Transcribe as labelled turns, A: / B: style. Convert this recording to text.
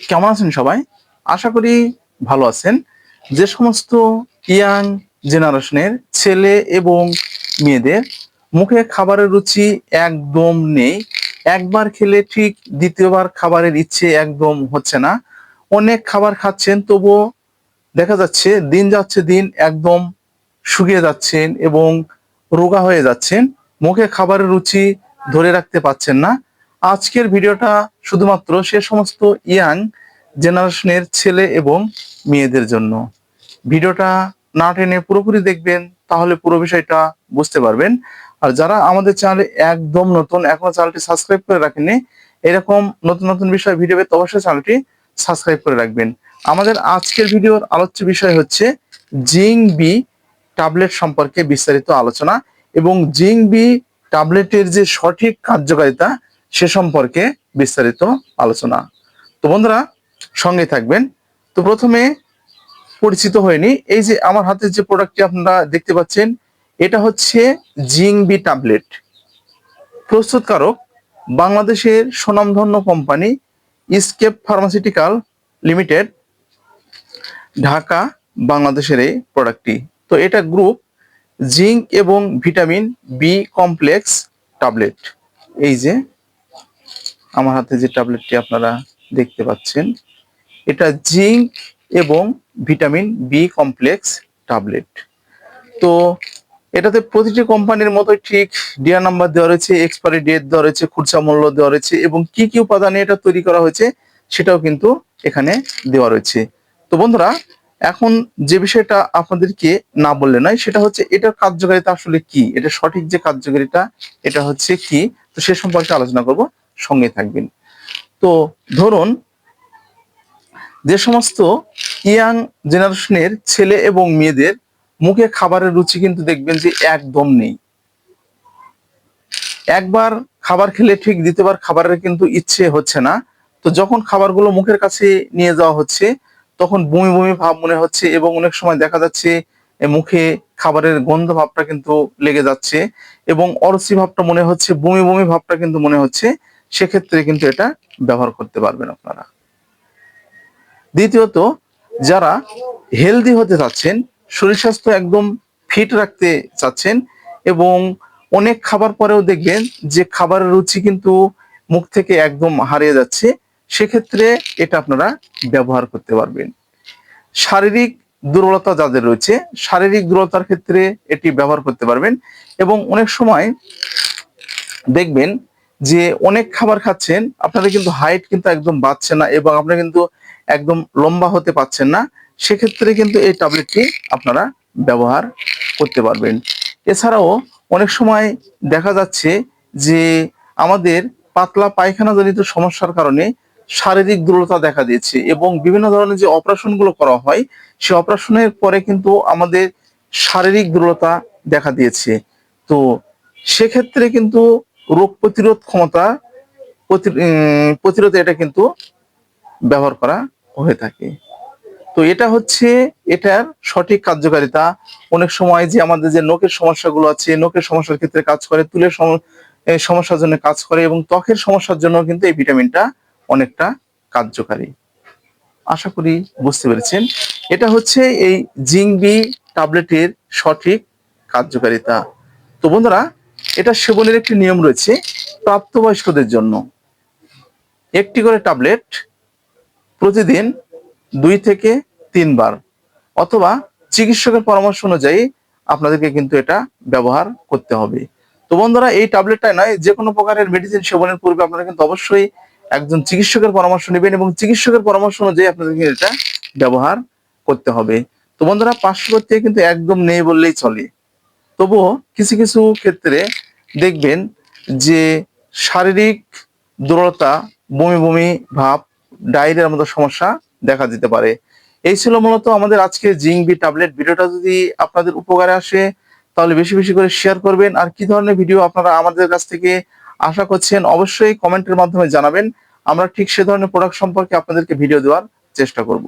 A: কেমন আছেন সবাই? আশা করি ভালো আছেন। যে সমস্ত ইয়াং জেনারেশনের ছেলে এবং মেয়েদের মুখে খাবারের রুচি একদম নেই, একবার খেলে ঠিক দ্বিতীয়বার খাবারের ইচ্ছে একদম হচ্ছে না, অনেক খাবার খাচ্ছেন তবুও দেখা যাচ্ছে দিন যাচ্ছে দিন একদম শুকিয়ে যাচ্ছেন এবং রোগা হয়ে যাচ্ছেন, মুখে খাবারের রুচি ধরে রাখতে পারছেন না। আজকের ভিডিওটা শুধুমাত্র সে সমস্ত ইয়াং জেনারেশনের ছেলে এবং মেয়েদের জন্য। ভিডিওটা না টেনে পুরোপুরি দেখবেন, তাহলে পুরো বিষয়টা বুঝতে পারবেন। আর যারা আমাদের চ্যানেলে একদম নতুন, এখনো চ্যানেলটি সাবস্ক্রাইব করে রাখেননি, এরকম নতুন নতুন বিষয় ভিডিও পেতে অবশ্যই চ্যানেলটি সাবস্ক্রাইব করে রাখবেন। আমাদের আজকের ভিডিওর আলোচ্য বিষয় হচ্ছে জিঙ্ক বি ট্যাবলেট সম্পর্কে বিস্তারিত আলোচনা এবং জিঙ্ক বি ট্যাবলেটের যে সঠিক কার্যকারিতা সে সম্পর্কে বিস্তারিত আলোচনা। তো বন্ধুরা সঙ্গে থাকবেন। তো প্রথমে পরিচিত হয়নি, এই যে আমার হাতে যে প্রোডাক্টটি আপনারা দেখতে পাচ্ছেন, এটা হচ্ছে জিঙ্ক বি ট্যাবলেট। প্রস্তুতকারক বাংলাদেশের স্বনামধন্য কোম্পানি ইসকেপ ফার্মাসিউটিক্যাল লিমিটেড, ঢাকা, বাংলাদেশের এই প্রোডাক্টটি। তো এটা গ্রুপ জিঙ্ক এবং ভিটামিন বি কমপ্লেক্স ট্যাবলেট। এই যে আমার হাতে যে ট্যাবলেটটি আপনারা দেখতে পাচ্ছেন, এটা জিঙ্ক এবং ভিটামিন বি কমপ্লেক্স ট্যাবলেট। তো এটাতে প্রতিটি কোম্পানির মতোই ঠিক ডিআর নাম্বার দেওয়া রয়েছে, এক্সপায়ারি ডেট দেওয়া রয়েছে, খুচরা মূল্য দেওয়া রয়েছে এবং কি কি উপাদানে এটা তৈরি করা হয়েছে সেটাও কিন্তু এখানে দেওয়া রয়েছে। তো বন্ধুরা এখন যে বিষয়টা আপনাদেরকে না বললে নয়, সেটা হচ্ছে এটার কার্যকারিতা আসলে কি, এটা সঠিক যে কার্যকারিতা এটা হচ্ছে কি, তো সে সম্পর্কে আলোচনা করব, সঙ্গে থাকবেন। তো ধরুন যে সমস্ত ইয়াং জেনারেশনের ছেলে এবং মেয়েদের মুখে খাবারের রুচি কিন্তু দেখবেন যে একদম নেই, একবার খাবার খেলে ঠিক দ্বিতীয়বার খাবারের কিন্তু ইচ্ছে হচ্ছে না। তো যখন খাবারগুলো মুখের কাছে নিয়ে যাওয়া হচ্ছে তখন বমি বমি ভাব মনে হচ্ছে এবং অনেক সময় দেখা যাচ্ছে মুখে খাবারের গন্ধ ভাবটা কিন্তু লেগে যাচ্ছে এবং অরুচি ভাবটা মনে হচ্ছে, বমি বমি ভাবটা কিন্তু মনে হচ্ছে। সেক্ষেত্রে কিন্তু এটা ব্যবহার করতে পারবেন আপনারা। দ্বিতীয়ত, যারা হেলদি হতে চাচ্ছেন, শরীর স্বাস্থ্য একদম ফিট রাখতে চাচ্ছেন এবং অনেক খাবার পরেও দেখবেন যে খাবারের রুচি কিন্তু মুখ থেকে একদম হারিয়ে যাচ্ছে, সেক্ষেত্রে এটা আপনারা ব্যবহার করতে পারবেন। শারীরিক দুর্বলতা যাদের রয়েছে, শারীরিক দুর্বলতার ক্ষেত্রে এটি ব্যবহার করতে পারবেন এবং অনেক সময় দেখবেন যে অনেক খাবার খাচ্ছেন, আপনাদের কিন্তু হাইট কিন্তু একদম বাড়ছে না এবং আপনারা কিন্তু একদম লম্বা হতে পারছেন না, সেক্ষেত্রে কিন্তু এই ট্যাবলেটটি আপনারা ব্যবহার করতে পারবেন। এছাড়াও অনেক সময় দেখা যাচ্ছে যে আমাদের পাতলা পায়খানা জনিত সমস্যার কারণে শারীরিক দুর্বলতা দেখা দিয়েছে এবং বিভিন্ন ধরনের যে অপারেশনগুলো করা হয়, সেই অপারেশনের পরে কিন্তু আমাদের শারীরিক দুর্বলতা দেখা দিয়েছে। তো সেক্ষেত্রে কিন্তু রোগ প্রতিরোধ ক্ষমতা প্রতিরোধে এটা কিন্তু ব্যবহার করা হয়ে থাকে। তো এটা হচ্ছে এটার সঠিক কার্যকারিতা। অনেক সময় যে আমাদের যে নখের সমস্যাগুলো আছে, নখের সমস্যার ক্ষেত্রে কাজ করে, চুলের সমস্যার জন্য কাজ করে এবং ত্বকের সমস্যার জন্য কিন্তু এই ভিটামিনটা অনেকটা কার্যকারী। আশা করি বুঝতে পেরেছেন। এটা হচ্ছে এই জিঙ্ক বি ট্যাবলেটের সঠিক কার্যকারিতা। তো বন্ধুরা এটা সেবনের একটি নিয়ম রয়েছে। প্রাপ্তবয়স্কদের জন্য একটি করে ট্যাবলেট প্রতিদিন 2 থেকে 3 বার অথবা চিকিৎসকের পরামর্শ অনুযায়ী আপনাদেরকে কিন্তু এটা ব্যবহার করতে হবে। তো বন্ধুরা এই ট্যাবলেটটাই নয়, যে কোনো প্রকারের মেডিসিন সেবনের পূর্বে আপনারা কিন্তু অবশ্যই একজন চিকিৎসকের পরামর্শ নেবেন এবং চিকিৎসকের পরামর্শ অনুযায়ী আপনাদেরকে এটা ব্যবহার করতে হবে। তো বন্ধুরা পার্শ্বপ্রতিক্রিয়া কিন্তু একদম নেই বললেই চলে, তবুও কিছু কিছু ক্ষেত্রে দেখবেন যে শারীরিক দুর্বলতা, বমি বমি ভাব, ডায়রিয়ার মতো সমস্যা দেখা দিতে পারে। এই ছিল মূলত আমাদের আজকে জিঙ্ক বি ট্যাবলেট। ভিডিওটা যদি আপনাদের উপকারে আসে তাহলে বেশি বেশি করে শেয়ার করবেন। আর কি ধরনের ভিডিও আপনারা আমাদের কাছ থেকে আশা করছেন অবশ্যই কমেন্টের মাধ্যমে জানাবেন, আমরা ঠিক সে ধরনের প্রোডাক্ট সম্পর্কে আপনাদেরকে ভিডিও দেওয়ার চেষ্টা করব।